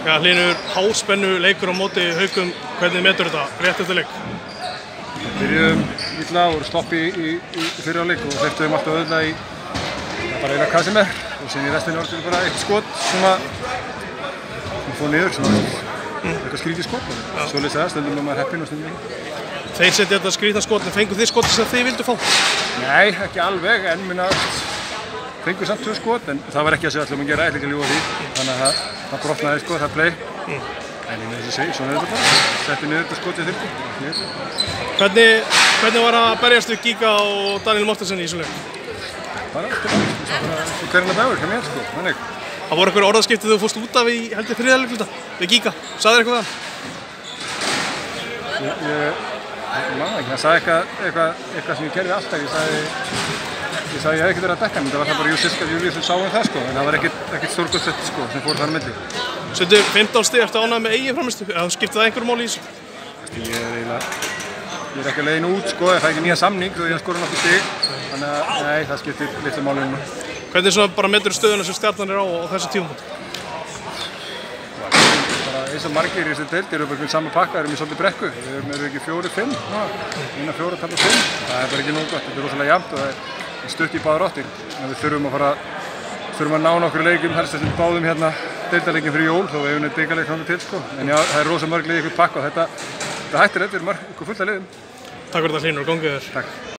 Já, Hlynur, háspennu leikur á móti Haukum, hvernig metur þetta rétt eftir leik? Byrjuðum illa og voru stopp í fyrra leik og hleyptum alltaf auðvitað í bara eina Kasimir og síðan í restinni var þetta bara eitt skot sem fór niður sem eitthvað skrítið skot. Svoleiðis það, stundum er maður heppinn og stundum ekki. Þeir setja þetta skrítna skot, en fenguð þið skotið sem þið vildu fá? Nei, ekki alveg, en minna fenguð samt 2 skot, en það var ekki að segja alltaf að gera ekki að ljúga því. Þannig að það brotnaði sko, það play. En eins og segi, svona er þetta bara. Setti niður þetta skotið þurfti. Hvernig var að berjast við Giga og Daniel Mortensen í þessum leik? Bara hverjana dagur, mér sko, þannig. Það voru einhver orðaskipti þegar þú fórst út af í heldur þriðja leikluta við Giga. Sagðir eitthvað það? Ég man ekki, það sagði eitthvað sem ég gerði alltaf. Ég sagði ég hef ekkert verið að dekka hann, það var það bara Júlíus sem sá það sko, en það var ekkert stórkostlegt sko sem fór þar á milli. Söndu 15 stig, ertu ánægð með eigin frammistu? Eða skipti það einhverju máli í þessu? Ég er ekki að leiðin út sko, ég fæ ekki nýja samning og ég skora nokkuð stig, þannig að nei, það skiptir litlu máli núna. Hvernig svona bara metur stöðuna sem Stjarnan er á þessu tímamóti? Bara eins og margir í þessu deild eru bara sama pakka, erum í svolítið brekku. Við erum ekki 4-5, eina 4 tala 5. Það er bara ekki nógu gott, þetta er rosalega jafnt og það er stutt í báðar áttir. Við þurfum að ná nokkru leikjum, helst þessum báðum hérna deildarleikin fyrir jól, þó við hefum neitt byggarleik fram til sko. En já, það er rosa mörg leik í ykkur pakka og þetta hættir þetta, við erum ykkur fullt að leiðum. Takk fyrir þetta Hlynur, gangið þér. Takk.